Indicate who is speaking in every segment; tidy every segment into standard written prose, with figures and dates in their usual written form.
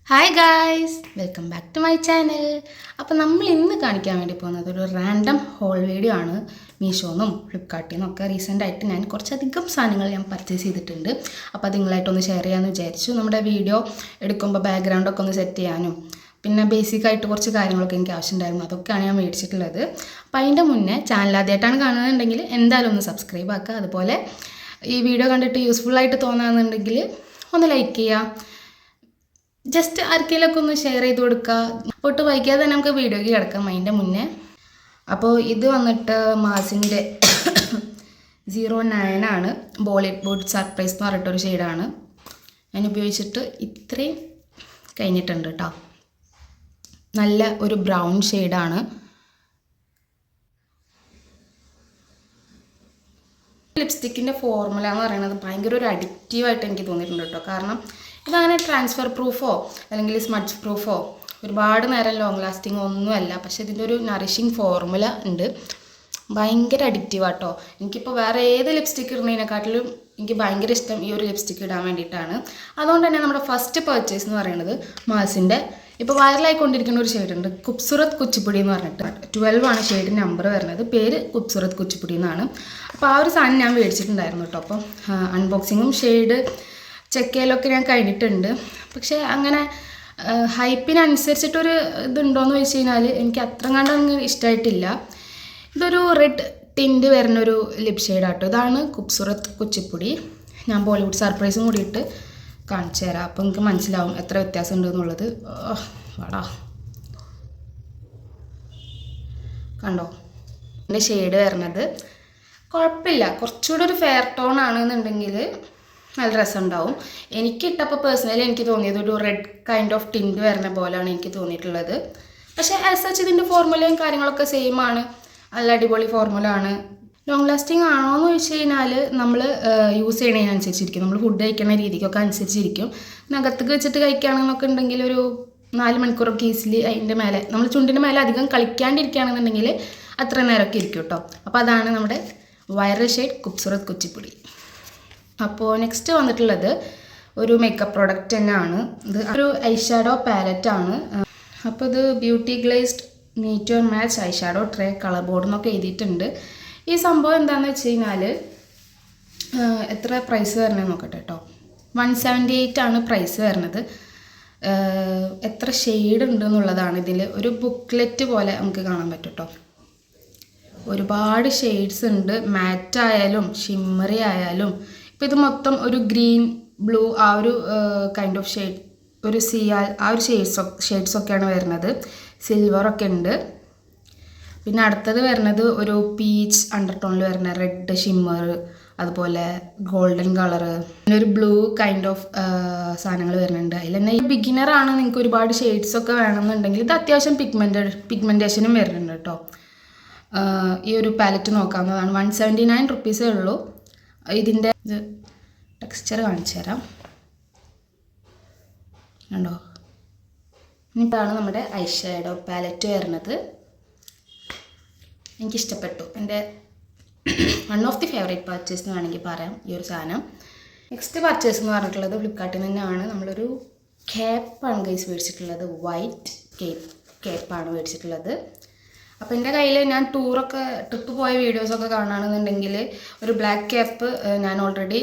Speaker 1: Hi guys, welcome back to my channel. അപ്പോൾ നമ്മൾ ഇന്ന് കാണിക്കാൻ വേണ്ടി പോകുന്നത് ഒരു റാൻഡം ഹോൾ വീഡിയോ ആണ്. മീഷോന്നും ഫ്ലിപ്കാർട്ടിൽ നിന്നൊക്കെ റീസെൻ്റായിട്ട് ഞാൻ കുറച്ചധികം സാധനങ്ങൾ ഞാൻ പർച്ചേസ് ചെയ്തിട്ടുണ്ട്. അപ്പോൾ അത് നിങ്ങളായിട്ടൊന്ന് ഷെയർ ചെയ്യാമെന്ന് വിചാരിച്ചു. നമ്മുടെ വീഡിയോ എടുക്കുമ്പോൾ ബാക്ക്ഗ്രൗണ്ടൊക്കെ ഒന്ന് സെറ്റ് ചെയ്യാനും പിന്നെ ബേസിക്കായിട്ട് കുറച്ച് കാര്യങ്ങളൊക്കെ എനിക്ക് ആവശ്യമുണ്ടായിരുന്നു. അതൊക്കെയാണ് ഞാൻ മേടിച്ചിട്ടുള്ളത്. അപ്പോൾ അതിൻ്റെ മുന്നേ ചാനൽ ആദ്യമായിട്ടാണ് കാണുന്നതെന്നുണ്ടെങ്കിൽ എന്തായാലും ഒന്ന് സബ്സ്ക്രൈബ് ആക്കുക. അതുപോലെ ഈ വീഡിയോ കണ്ടിട്ട് യൂസ്ഫുള്ളായിട്ട് തോന്നുകയാണെന്നുണ്ടെങ്കിൽ ഒന്ന് ലൈക്ക് ചെയ്യുക. ജസ്റ്റ് ആർക്കെങ്കിലൊക്കെ ഒന്ന് ഷെയർ ചെയ്ത് കൊടുക്കുക. ഒട്ട് വൈകാതെ തന്നെ നമുക്ക് വീഡിയോയ്ക്ക് കിടക്കാം അതിൻ്റെ മുന്നേ. അപ്പോൾ ഇത് വന്നിട്ട് മാസിൻ്റെ 09 ആണ്. ബോളിവുഡ് സർപ്രൈസ് എന്ന് പറഞ്ഞിട്ടൊരു ഷെയ്ഡാണ്. ഞാൻ ഉപയോഗിച്ചിട്ട് ഇത്രയും കഴിഞ്ഞിട്ടുണ്ട് കേട്ടോ. നല്ല ഒരു ബ്രൗൺ ഷെയ്ഡാണ്. ലിപ്സ്റ്റിക്കിൻ്റെ ഫോർമുല എന്ന് പറയുന്നത് ഭയങ്കര ഒരു അഡിക്റ്റീവായിട്ട് എനിക്ക് തോന്നിയിട്ടുണ്ട് കേട്ടോ. കാരണം ഇതങ്ങനെ ട്രാൻസ്ഫർ പ്രൂഫോ അല്ലെങ്കിൽ സ്മഡ്ജ് പ്രൂഫോ ഒരുപാട് നേരം ലോങ് ലാസ്റ്റിംഗ് ഒന്നുമല്ല. പക്ഷേ ഇതിൻ്റെ ഒരു നറിഷിങ് ഫോർമുല ഉണ്ട്. ഭയങ്കര അഡിക്റ്റീവാട്ടോ. എനിക്കിപ്പോൾ വേറെ ഏത് ലിപ്സ്റ്റിക്ക് ഇടുന്നതിനെക്കാട്ടിലും എനിക്ക് ഭയങ്കര ഇഷ്ടം ഈ ഒരു ലിപ്സ്റ്റിക്ക് ഇടാൻ വേണ്ടിയിട്ടാണ്. അതുകൊണ്ട് തന്നെ നമ്മുടെ ഫസ്റ്റ് പർച്ചേസ് എന്ന് പറയുന്നത് മാസിൻ്റെ ഇപ്പോൾ വൈറലായിക്കൊണ്ടിരിക്കുന്ന ഒരു ഷെയ്ഡുണ്ട്, ഖൂബ്സൂരത് കുച്ചിപ്പുടി എന്ന് പറഞ്ഞിട്ട്. 12 ആണ് ഷെയ്ഡ് നമ്പർ വരുന്നത്. പേര് ഖൂബ്സൂരത് കുച്ചിപ്പുടി എന്നാണ്. അപ്പോൾ ആ ഒരു സാധനം ഞാൻ മേടിച്ചിട്ടുണ്ടായിരുന്നു കേട്ടോ. അപ്പം അൺബോക്സിങ്ങും ഷെയ്ഡ് ചെക്ക് ചെയ്യലൊക്കെ ഞാൻ കഴിഞ്ഞിട്ടുണ്ട്. പക്ഷേ അങ്ങനെ ഹൈപ്പിനനുസരിച്ചിട്ടൊരു ഇതുണ്ടോയെന്ന് ചോദിച്ചു കഴിഞ്ഞാൽ എനിക്ക് അത്ര കണ്ടങ്ങ് ഇഷ്ടമായിട്ടില്ല. ഇതൊരു റെഡ് ടിൻറ്റ് വരുന്നൊരു ലിപ് ഷെയ്ഡാട്ടോ. ഇതാണ് ഖൂബ്സൂരത് കുച്ചിപ്പുടി. ഞാൻ ബോളിവുഡ് സർപ്രൈസും കൂടിയിട്ട് കാണിച്ചു തരാം. അപ്പോൾ നിങ്ങൾക്ക് മനസ്സിലാവും എത്ര വ്യത്യാസം ഉണ്ട് എന്നുള്ളത്. വാടാ, കണ്ടോ എൻ്റെ ഷെയ്ഡ് വരുന്നത്? കുഴപ്പമില്ല, കുറച്ചുകൂടെ ഒരു ഫെയർ ടോൺ ആണെന്നുണ്ടെങ്കിൽ നല്ല രസമുണ്ടാവും. എനിക്കിട്ടപ്പോൾ പേഴ്സണലി എനിക്ക് തോന്നിയത് ഒരു റെഡ് കൈൻഡ് ഓഫ് ടിൻറ്റ് വരുന്ന പോലെയാണ് എനിക്ക് തോന്നിയിട്ടുള്ളത്. പക്ഷേ ആസ് സച്ച് ഇതിൻ്റെ ഫോർമുലയും കാര്യങ്ങളൊക്കെ സെയിം ആണ്. നല്ല അടിപൊളി ഫോർമുല ആണ്. ലോങ് ലാസ്റ്റിംഗ് ആണോ എന്ന് ചോദിച്ചു കഴിഞ്ഞാൽ നമ്മൾ യൂസ് ചെയ്യണതിനനുസരിച്ചിരിക്കും. നമ്മൾ ഫുഡ് കഴിക്കുന്ന രീതിക്കൊക്കെ അനുസരിച്ചിരിക്കും. നഖത്തേക്ക് വെച്ചിട്ട് കഴിക്കുകയാണെന്നൊക്കെ ഉണ്ടെങ്കിൽ ഒരു 4 മണിക്കൂറൊക്കെ ഈസിലി അതിൻ്റെ മേലെ നമ്മൾ ചുണ്ടിൻ്റെ മേലെ അധികം കളിക്കാണ്ടിരിക്കുകയാണെന്നുണ്ടെങ്കിൽ അത്ര നേരമൊക്കെ ഇരിക്കും കേട്ടോ. അപ്പോൾ അതാണ് നമ്മുടെ വൈറൽ ഷെയ്ഡ് ഖൂബ്സൂരത് കുച്ചിപ്പുടി. അപ്പോൾ നെക്സ്റ്റ് വന്നിട്ടുള്ളത് ഒരു മേക്കപ്പ് പ്രോഡക്റ്റ് തന്നെയാണ്. ഇത് ഒരു ഐ ഷാഡോ പാലറ്റാണ്. അപ്പോൾ ഇത് beauty glazed meet your match eye shadow tray colour board എന്നൊക്കെ എഴുതിയിട്ടുണ്ട്. ഈ സംഭവം എന്താണെന്ന് വെച്ച് കഴിഞ്ഞാൽ എത്ര പ്രൈസ് വരണത് നോക്കട്ടെ കേട്ടോ. 178 ആണ് പ്രൈസ് വരുന്നത്. എത്ര ഷെയ്ഡ് ഉണ്ട് എന്നുള്ളതാണ് ഇതിൽ. ഒരു ബുക്ക്ലെറ്റ് പോലെ നമുക്ക് കാണാൻ പറ്റും കേട്ടോ. ഒരുപാട് ഷെയ്ഡ്സ് ഉണ്ട്. മാറ്റ് ആയാലും ഷിമ്മറി ആയാലും. ഇപ്പോൾ ഇത് മൊത്തം ഒരു ഗ്രീൻ ബ്ലൂ ആ ഒരു കൈൻഡ് ഓഫ് ഷെയ്ഡ്, ഒരു സിയാൽ ആ ഒരു ഷെയ്ഡ്സൊക്കെയാണ് വരുന്നത്. സിൽവറൊക്കെ ഉണ്ട്. പിന്നെ അടുത്തത് വരുന്നത് ഒരു പീച്ച് അണ്ടർടോണിൽ വരുന്ന റെഡ് ഷിമ്മർ, അതുപോലെ ഗോൾഡൻ കളറ്, പിന്നെ ഒരു ബ്ലൂ കൈൻഡ് ഓഫ് സാധനങ്ങൾ വരുന്നുണ്ട്. അതിൽ തന്നെ ഈ ബിഗിനറാണ്, നിങ്ങൾക്ക് ഒരുപാട് ഷെയ്ഡ്സൊക്കെ വേണമെന്നുണ്ടെങ്കിൽ ഇത് അത്യാവശ്യം പിഗ്മെൻറ്റേഷനും വരുന്നുണ്ട് കേട്ടോ. ഈ ഒരു പാലറ്റ് നോക്കാവുന്നതാണ്. 179 റുപ്പീസേ ഉള്ളൂ. ഇതിൻ്റെ ടെക്സ്ചർ കാണിച്ചു തരാം. കണ്ടോ, ഇതാണ് നമ്മുടെ ഐ ഷാഡോ പാലറ്റ് വരുന്നത്. എനിക്കിഷ്ടപ്പെട്ടു. എൻ്റെ one of the favourite purchase എന്ന് വേണമെങ്കിൽ പറയാം ഈ ഒരു സാധനം. നെക്സ്റ്റ് പർച്ചേസ് എന്ന് പറഞ്ഞിട്ടുള്ളത് ഫ്ലിപ്കാർട്ടിൽ തന്നെയാണ്. നമ്മളൊരു കേപ്പാണ് ഗൈസ് മേടിച്ചിട്ടുള്ളത്. വൈറ്റ് കേപ്പാണ് മേടിച്ചിട്ടുള്ളത്. അപ്പോൾ എൻ്റെ കയ്യിൽ ഞാൻ ട്രിപ്പ് പോയ വീഡിയോസൊക്കെ കാണുകയാണെന്നുണ്ടെങ്കിൽ ഒരു ബ്ലാക്ക് ക്യാപ്പ് ഞാൻ ഓൾറെഡി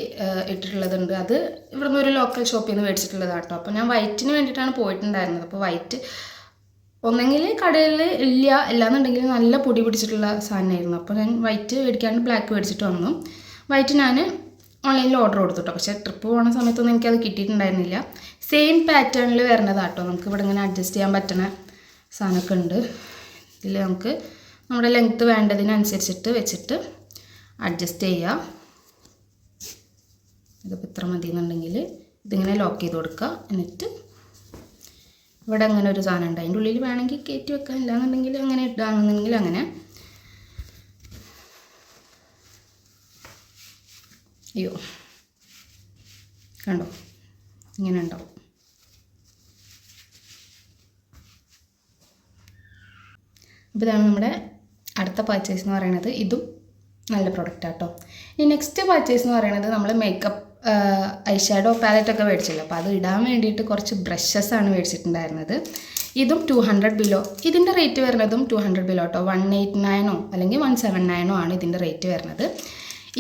Speaker 1: ഇട്ടിട്ടുള്ളതുണ്ട്. അത് ഇവിടുന്ന് ഒരു ലോക്കൽ ഷോപ്പിൽ നിന്ന് മേടിച്ചിട്ടുള്ളതാണ് കേട്ടോ. അപ്പോൾ ഞാൻ വൈറ്റിന് വേണ്ടിയിട്ടാണ് പോയിട്ടുണ്ടായിരുന്നത്. അപ്പോൾ വൈറ്റ് ഒന്നെങ്കിൽ കടയിൽ ഇല്ലാന്നുണ്ടെങ്കിൽ നല്ല പൊടി പിടിച്ചിട്ടുള്ള സാധനമായിരുന്നു. അപ്പോൾ ഞാൻ വൈറ്റ് മേടിക്കാണ്ട് ബ്ലാക്ക് മേടിച്ചിട്ട് വന്നു. വൈറ്റ് ഞാൻ ഓൺലൈനിൽ ഓർഡർ കൊടുത്തു കേട്ടോ. പക്ഷേ ട്രിപ്പ് പോകുന്ന സമയത്തൊന്നും എനിക്കത് കിട്ടിയിട്ടുണ്ടായിരുന്നില്ല. സെയിം പാറ്റേണിൽ വരുന്നതാണ് കേട്ടോ. നമുക്ക് ഇവിടെ ഇങ്ങനെ അഡ്ജസ്റ്റ് ചെയ്യാൻ പറ്റുന്ന സാധനമൊക്കെ ഉണ്ട്. ഇതിൽ നമുക്ക് നമ്മുടെ ലെങ്ത്ത് വേണ്ടതിനനുസരിച്ചിട്ട് വെച്ചിട്ട് അഡ്ജസ്റ്റ് ചെയ്യുക. ഇതിപ്പോൾ ഇത്ര മതി എന്നുണ്ടെങ്കിൽ ഇതിങ്ങനെ ലോക്ക് ചെയ്ത് കൊടുക്കുക. എന്നിട്ട് ഇവിടെ അങ്ങനെ ഒരു സാധനം ഉണ്ട്. അതിൻ്റെ ഉള്ളിൽ വേണമെങ്കിൽ കയറ്റി വെക്കാം, ഇല്ലാന്നുണ്ടെങ്കിൽ അങ്ങനെ ഇടാണെന്നുണ്ടെങ്കിൽ അങ്ങനെ. അയ്യോ, കണ്ടോ, ഇങ്ങനെ ഉണ്ടാവും. അപ്പോൾ ഇതാണ് നമ്മുടെ അടുത്ത പർച്ചേസ് എന്ന് പറയുന്നത്. ഇതും നല്ല പ്രൊഡക്റ്റാണ് കേട്ടോ. ഈ നെക്സ്റ്റ് പർച്ചേസ് എന്ന് പറയുന്നത് നമ്മൾ മേക്കപ്പ് ഐഷാഡോ പാലറ്റൊക്കെ മേടിച്ചല്ലോ. അപ്പോൾ അത് ഇടാൻ വേണ്ടിയിട്ട് കുറച്ച് ബ്രഷസാണ് മേടിച്ചിട്ടുണ്ടായിരുന്നത്. ഇതും 200 ബിലോ. ഇതിൻ്റെ റേറ്റ് വരുന്നതും 200 ബിലോ കേട്ടോ. 189 അല്ലെങ്കിൽ 179 ആണ് ഇതിൻ്റെ റേറ്റ് വരുന്നത്.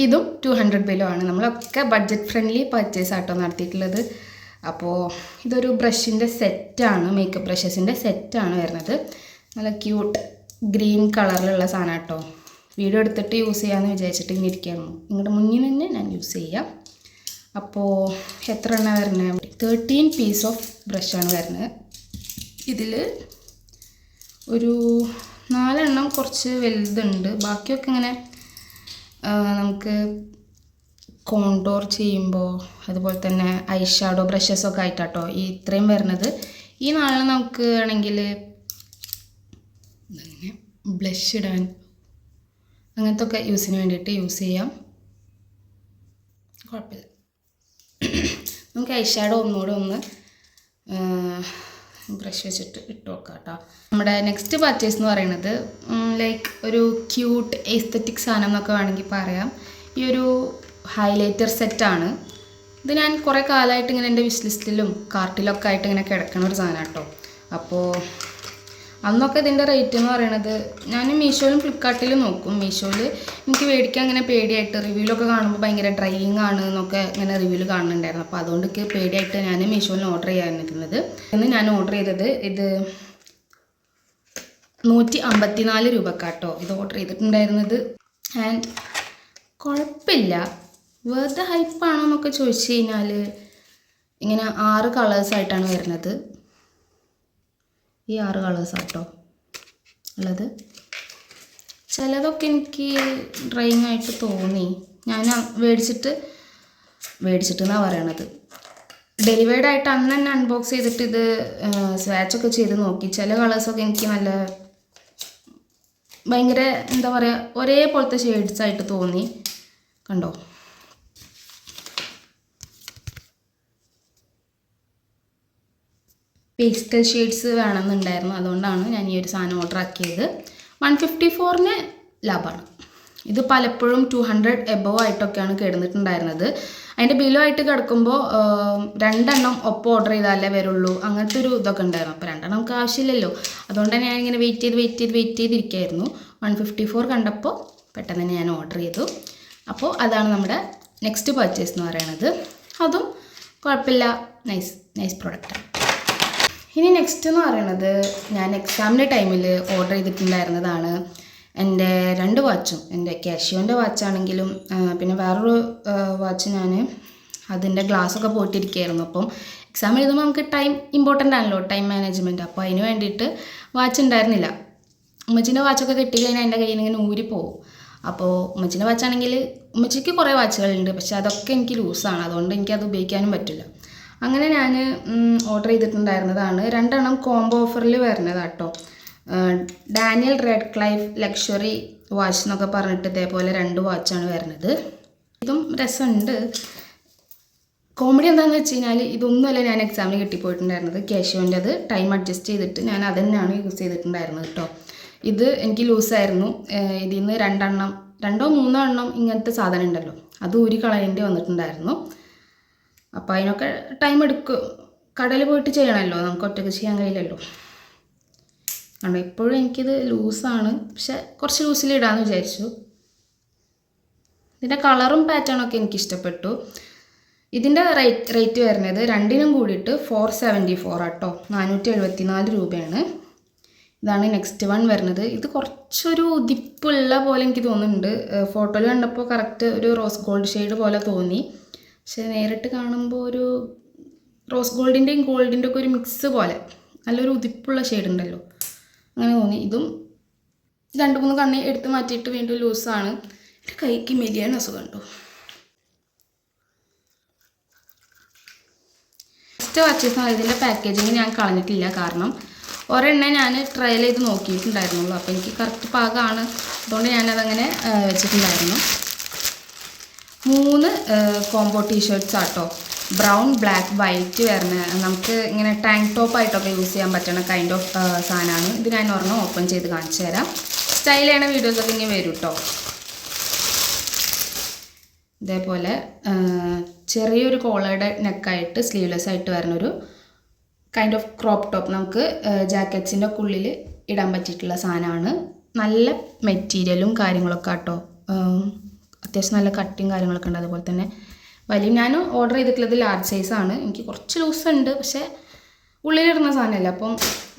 Speaker 1: ഇതും 200 ബിലോ ആണ്. നമ്മളൊക്കെ ബഡ്ജറ്റ് ഫ്രണ്ട്ലി പർച്ചേസ് ആട്ടോ നടത്തിയിട്ടുള്ളത്. അപ്പോൾ ഇതൊരു ബ്രഷിൻ്റെ സെറ്റാണ്, മേക്കപ്പ് ബ്രഷസിൻ്റെ സെറ്റാണ് വരുന്നത്. നല്ല ക്യൂട്ട് ഗ്രീൻ കളറിലുള്ള സാധനം കേട്ടോ. വീഡിയോ എടുത്തിട്ട് യൂസ് ചെയ്യാമെന്ന് വിചാരിച്ചിട്ട് ഇങ്ങനെ ഇരിക്കുകയായിരുന്നു. നിങ്ങളുടെ മുന്നിൽ തന്നെ ഞാൻ യൂസ് ചെയ്യാം. അപ്പോൾ എത്ര എണ്ണ വരുന്നത്? 13 പീസ് ഓഫ് ബ്രഷാണ് വരുന്നത്. ഇതിൽ ഒരു 4 എണ്ണം കുറച്ച് വലുതുണ്ട്. ബാക്കിയൊക്കെ ഇങ്ങനെ നമുക്ക് കോണ്ടോർ ചെയ്യുമ്പോൾ അതുപോലെ തന്നെ ഐ ഷാഡോ ബ്രഷസൊക്കെ ആയിട്ടാട്ടോ ഈ ഇത്രയും വരുന്നത്. ഈ 4 നമുക്ക് ആണെങ്കിൽ ബ്ലഷ് ഇടാൻ അങ്ങനത്തെ ഒക്കെ യൂസിന് വേണ്ടിയിട്ട് യൂസ് ചെയ്യാം. കുഴപ്പമില്ല. നമുക്ക് ഐ ഷാഡോ ഒന്നുകൂടെ ഒന്ന് ബ്രഷ് വെച്ചിട്ട് ഇട്ട് നോക്കാം കേട്ടോ. നമ്മുടെ നെക്സ്റ്റ് പർച്ചേസ് എന്ന് പറയുന്നത് ലൈക്ക് ഒരു ക്യൂട്ട് എസ്തെറ്റിക് സാധനം എന്നൊക്കെ വേണമെങ്കിൽ പറയാം. ഈ ഒരു ഹൈലൈറ്റർ സെറ്റാണ്. ഇത് ഞാൻ കുറേ കാലമായിട്ട് ഇങ്ങനെ എൻ്റെ വിഷ് ലിസ്റ്റിലും കാർട്ടിലൊക്കെ ആയിട്ട് ഇങ്ങനെ കിടക്കുന്ന ഒരു സാധനം കേട്ടോ. അപ്പോൾ അന്നൊക്കെ ഇതിൻ്റെ റേറ്റ് എന്ന് പറയുന്നത് ഞാൻ മീഷോയിലും ഫ്ലിപ്കാർട്ടിലും നോക്കും. മീഷോയിൽ എനിക്ക് മേടിക്കാൻ അങ്ങനെ പേടിയായിട്ട് റിവ്യൂലൊക്കെ കാണുമ്പോൾ ഭയങ്കര ഡ്രൈയിങ് ആണ് എന്നൊക്കെ ഇങ്ങനെ റിവ്യൂല് കാണുന്നുണ്ടായിരുന്നു. അപ്പോൾ അതുകൊണ്ട് എനിക്ക് പേടിയായിട്ട് ഞാൻ മീഷോയിൽ ഓർഡർ ചെയ്യാനിരുന്നത്. ഇന്ന് ഞാൻ ഓർഡർ ചെയ്തത് ഇത് 154 രൂപക്കാട്ടോ ഇത് ഓർഡർ ചെയ്തിട്ടുണ്ടായിരുന്നത്. ആൻഡ് കുഴപ്പമില്ല, വെറുതെ ഹൈപ്പാണോ എന്നൊക്കെ ചോദിച്ചു കഴിഞ്ഞാൽ ഇങ്ങനെ 6 കളേഴ്സായിട്ടാണ് വരുന്നത്. ഈ 6 കളേഴ്സാട്ടോ ഉള്ളത്. ചിലതൊക്കെ എനിക്ക് ഡ്രൈയിങ് ആയിട്ട് തോന്നി. ഞാൻ മേടിച്ചിട്ടെന്നാണ് പറയണത്. ഡെലിവേർഡ് ആയിട്ട് അന്ന് തന്നെ അൺബോക്സ് ചെയ്തിട്ട് ഇത് സ്വാച്ചൊക്കെ ചെയ്ത് നോക്കി. ചില കളേഴ്സൊക്കെ എനിക്ക് നല്ല ഭയങ്കര എന്താ പറയുക ഒരേപോലത്തെ ഷെയ്ഡ്സ് ആയിട്ട് തോന്നി. കണ്ടോ, പേസ്റ്റൽ ഷെയ്ഡ്സ് വേണമെന്നുണ്ടായിരുന്നു. അതുകൊണ്ടാണ് ഞാൻ ഈ ഒരു സാധനം ഓർഡർ ആക്കിയത്. 154 ലാഭമാണ്. ഇത് പലപ്പോഴും 200 എബോവ് ആയിട്ടൊക്കെയാണ് കിടന്നിട്ടുണ്ടായിരുന്നത്. അതിൻ്റെ ബിലോ ആയിട്ട് കിടക്കുമ്പോൾ 2 എണ്ണം ഒപ്പം ഓർഡർ ചെയ്താലേ വരുള്ളൂ, അങ്ങനത്തെ ഒരു ഇതൊക്കെ ഉണ്ടായിരുന്നു. അപ്പോൾ 2 എണ്ണം നമുക്ക് ആവശ്യമില്ലല്ലോ. അതുകൊണ്ട് തന്നെ ഞാനിങ്ങനെ വെയിറ്റ് ചെയ്തിരിക്കുകയായിരുന്നു. 154 കണ്ടപ്പോൾ പെട്ടെന്ന് തന്നെ ഞാൻ ഓർഡർ ചെയ്തു. അപ്പോൾ അതാണ് നമ്മുടെ നെക്സ്റ്റ് പർച്ചേസ് എന്ന് പറയുന്നത്. അതും കുഴപ്പമില്ല, നൈസ് പ്രോഡക്റ്റാണ്. ഇനി നെക്സ്റ്റ് എന്ന് പറയുന്നത് ഞാൻ എക്സാമിൻ്റെ ടൈമിൽ ഓർഡർ ചെയ്തിട്ടുണ്ടായിരുന്നതാണ്. എൻ്റെ 2 വാച്ചും, എൻ്റെ കാഷ്യോൻ്റെ വാച്ചാണെങ്കിലും പിന്നെ വേറൊരു വാച്ച് ഞാൻ അതിൻ്റെ ഗ്ലാസ്സൊക്കെ പോയിട്ടിരിക്കുകയായിരുന്നു. അപ്പം എക്സാം എഴുതുമ്പോൾ നമുക്ക് ടൈം ഇമ്പോർട്ടൻ്റ് ആണല്ലോ, ടൈം മാനേജ്മെൻറ്റ്. അപ്പോൾ അതിന് വേണ്ടിയിട്ട് വാച്ച് ഉണ്ടായിരുന്നില്ല. ഉമ്മച്ചിൻ്റെ വാച്ചൊക്കെ കിട്ടിക്കഴിഞ്ഞാൽ എൻ്റെ കയ്യിൽ നിന്ന് ഇങ്ങനെ ഊരിപ്പോവും. അപ്പോൾ ഉമ്മച്ചിൻ്റെ വാച്ചാണെങ്കിൽ ഉമ്മച്ചിക്ക് കുറേ വാച്ചുകളുണ്ട്, പക്ഷേ അതൊക്കെ എനിക്ക് ലൂസാണ്. അതുകൊണ്ട് എനിക്കത് ഉപയോഗിക്കാനും പറ്റില്ല. അങ്ങനെ ഞാൻ ഓർഡർ ചെയ്തിട്ടുണ്ടായിരുന്നതാണ്. 2 എണ്ണം കോംബോ ഓഫറിൽ വരുന്നതാട്ടോ. ഡാനിയൽ റെഡ് ക്ലൈഫ് ലക്ഷറി വാച്ച് എന്നൊക്കെ പറഞ്ഞിട്ട് ഇതേപോലെ 2 വാച്ചാണ് വരുന്നത്. ഇതും രസമുണ്ട്. കോമഡി എന്താണെന്ന് വെച്ച് കഴിഞ്ഞാൽ ഇതൊന്നുമല്ല ഞാൻ എക്സാമിന് കിട്ടിപ്പോയിട്ടുണ്ടായിരുന്നത്. കാഷ്യോൻ്റെ അത് ടൈം അഡ്ജസ്റ്റ് ചെയ്തിട്ട് ഞാൻ അത് തന്നെയാണ് യൂസ് ചെയ്തിട്ടുണ്ടായിരുന്നത് കേട്ടോ. ഇത് എനിക്ക് ലൂസായിരുന്നു. ഇതിൽ നിന്ന് 2 എണ്ണം 2 3 എണ്ണം ഇങ്ങനത്തെ സാധനം ഉണ്ടല്ലോ, അത് ഊരി കളയേണ്ടി വന്നിട്ടുണ്ടായിരുന്നു. അപ്പോൾ അതിനൊക്കെ ടൈം എടുക്കും. കടയിൽ പോയിട്ട് ചെയ്യണമല്ലോ, നമുക്ക് ഒറ്റയ്ക്ക് ചെയ്യാൻ കഴിയില്ലല്ലോ. കാരണം ഇപ്പോഴും എനിക്കിത് ലൂസാണ്, പക്ഷെ കുറച്ച് ലൂസിൽ ഇടാമെന്ന് വിചാരിച്ചു. ഇതിൻ്റെ കളറും പാറ്റേണൊക്കെ എനിക്ക് ഇഷ്ടപ്പെട്ടു. ഇതിൻ്റെ റേറ്റ് വരുന്നത് 2നും കൂടിയിട്ട് 474 ആട്ടോ, 474 രൂപയാണ്. ഇതാണ് നെക്സ്റ്റ് വൺ വരുന്നത്. ഇത് കുറച്ചൊരു ഉദിപ്പുള്ള പോലെ എനിക്ക് തോന്നുന്നുണ്ട്. ഫോട്ടോയിൽ കണ്ടപ്പോൾ കറക്റ്റ് ഒരു റോസ് ഗോൾഡ് ഷെയ്ഡ് പോലെ തോന്നി. പക്ഷെ നേരിട്ട് കാണുമ്പോൾ ഒരു റോസ് ഗോൾഡിൻ്റെയും ഗോൾഡിൻ്റെ ഒക്കെ ഒരു മിക്സ് പോലെ നല്ലൊരു ഉദിപ്പുള്ള ഷെയ്ഡ് ഉണ്ടല്ലോ, അങ്ങനെ തോന്നി. ഇതും 2-3 കണ്ണി എടുത്ത് മാറ്റിയിട്ട് വീണ്ടും ലൂസാണ്. എൻ്റെ കൈക്ക് മെലിയാണ് അസുഖം ഉണ്ടോ. ഫസ്റ്റ് പർച്ചേസ് ഇതിൻ്റെ പാക്കേജിങ് ഞാൻ കളഞ്ഞിട്ടില്ല. കാരണം ഒരെണ്ണ ഞാൻ ട്രയൽ ചെയ്ത് നോക്കിയിട്ടുണ്ടായിരുന്നുള്ളൂ. അപ്പോൾ എനിക്ക് കറക്റ്റ് പാകമാണ്, അതുകൊണ്ട് ഞാനതങ്ങനെ വെച്ചിട്ടുണ്ടായിരുന്നു. 3 കോംബോ ടീഷർട്ട്സ് ആട്ടോ. ബ്രൗൺ ബ്ലാക്ക് വൈറ്റ് വരുന്ന നമുക്ക് ഇങ്ങനെ ടാങ്ക് ടോപ്പായിട്ടൊക്കെ യൂസ് ചെയ്യാൻ പറ്റുന്ന കൈൻഡ് ഓഫ് സാധനമാണ്. ഇത് ഞാൻ ഒരെണ്ണം ഓപ്പൺ ചെയ്ത് കാണിച്ചു തരാം. സ്റ്റൈൽ ചെയ്യണ വീഡിയോസൊക്കെ ഇങ്ങനെ വരും കേട്ടോ. ഇതേപോലെ ചെറിയൊരു കോളറുടെ നെക്കായിട്ട് സ്ലീവ്ലെസ് ആയിട്ട് വരുന്നൊരു കൈൻഡ് ഓഫ് ക്രോപ്പ് ടോപ്പ്. നമുക്ക് ജാക്കറ്റ്സിൻ്റെ ഒക്കെ ഉള്ളിൽ ഇടാൻ പറ്റിയിട്ടുള്ള സാധനമാണ്. നല്ല മെറ്റീരിയലും കാര്യങ്ങളൊക്കെ കേട്ടോ. അത്യാവശ്യം നല്ല കട്ടിങ് കാര്യങ്ങളൊക്കെ ഉണ്ട്. അതുപോലെ തന്നെ വലിയ ഞാൻ ഓർഡർ ചെയ്തിട്ടുള്ളത് ലാർജ് സൈസാണ്. എനിക്ക് കുറച്ച് ലൂസ് ഉണ്ട്, പക്ഷേ ഉള്ളിലിടുന്ന സാധനമല്ല, അപ്പം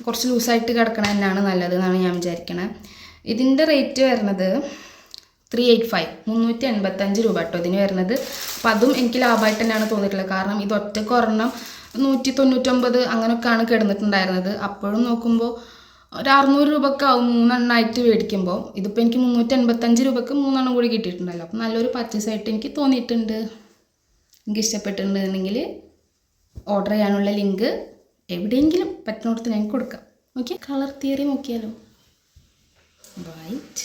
Speaker 1: കുറച്ച് ലൂസായിട്ട് കിടക്കണ തന്നെയാണ് നല്ലത് എന്നാണ് ഞാൻ വിചാരിക്കണത്. ഇതിൻ്റെ റേറ്റ് വരുന്നത് 385 385 രൂപ കേട്ടോ ഇതിന് വരുന്നത്. അപ്പം അതും എനിക്ക് ലാഭമായിട്ട് തന്നെയാണ് തോന്നിയിട്ടുള്ളത്. കാരണം ഇത് ഒറ്റക്ക് ഒരെണ്ണം 199 അങ്ങനെയൊക്കെയാണ് കിടന്നിട്ടുണ്ടായിരുന്നത്. അപ്പോഴും നോക്കുമ്പോൾ ഒരു 600 രൂപയ്ക്ക് ആവും 3 എണ്ണമായിട്ട് മേടിക്കുമ്പോൾ. ഇതിപ്പോൾ എനിക്ക് 385 രൂപയ്ക്ക് 3 എണ്ണം കൂടി കിട്ടിയിട്ടുണ്ടല്ലോ. അപ്പം നല്ലൊരു പർച്ചേസ് ആയിട്ട് എനിക്ക് തോന്നിയിട്ടുണ്ട്. എനിക്ക് ഇഷ്ടപ്പെട്ടിട്ടുണ്ടെങ്കിൽ ഓർഡർ ചെയ്യാനുള്ള ലിങ്ക് എവിടെയെങ്കിലും പറ്റുന്നിടത്ത് ഞാൻ കൊടുക്കാം. ഓക്കെ, കളർ തിയറി നോക്കിയാലോ. വൈറ്റ്,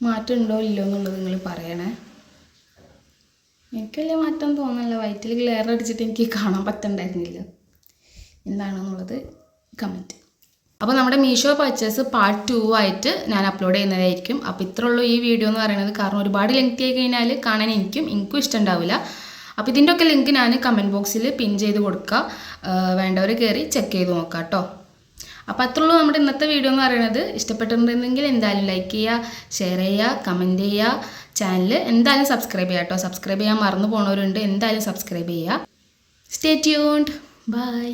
Speaker 1: മാറ്റമുണ്ടോ ഇല്ലോ എന്നുള്ളത് നിങ്ങൾ പറയണേ. എനിക്ക് വലിയ മാറ്റം തോന്നുന്നില്ല. വൈറ്റിൽ ഗ്ലെയർ അടിച്ചിട്ട് എനിക്ക് കാണാൻ പറ്റണ്ടായിരുന്നില്ല. എന്താണെന്നുള്ളത് കമൻറ്റ്. അപ്പോൾ നമ്മുടെ മീഷോ പർച്ചേസ് പാർട്ട് 2 ആയിട്ട് ഞാൻ അപ്ലോഡ് ചെയ്യുന്നതായിരിക്കും. അപ്പോൾ ഇത്ര ഉള്ളൂ ഈ വീഡിയോ എന്ന് പറയുന്നത്. കാരണം ഒരുപാട് ലെങ്തി ആയി കഴിഞ്ഞാൽ കാണാൻ എനിക്കും ഇഷ്ടമുണ്ടാവില്ല. അപ്പോൾ ഇതിൻ്റെ ഒക്കെ ലിങ്ക് ഞാൻ കമൻറ്റ് ബോക്സിൽ പിൻ ചെയ്ത് കൊടുക്കുക. വേണ്ടവർ കയറി ചെക്ക് ചെയ്ത് നോക്കാം കേട്ടോ. അപ്പോൾ അത്ര ഉള്ളൂ നമ്മുടെ ഇന്നത്തെ വീഡിയോ എന്ന് പറയുന്നത്. ഇഷ്ടപ്പെട്ടിട്ടുണ്ടെങ്കിൽ എന്തായാലും ലൈക്ക് ചെയ്യുക, ഷെയർ ചെയ്യുക, കമൻറ്റ് ചെയ്യുക. ചാനൽ എന്തായാലും സബ്സ്ക്രൈബ് ചെയ്യുക കേട്ടോ. സബ്സ്ക്രൈബ് ചെയ്യാൻ മറന്നു പോണവരുണ്ട്, എന്തായാലും സബ്സ്ക്രൈബ് ചെയ്യുക. Stay tuned. ബൈ.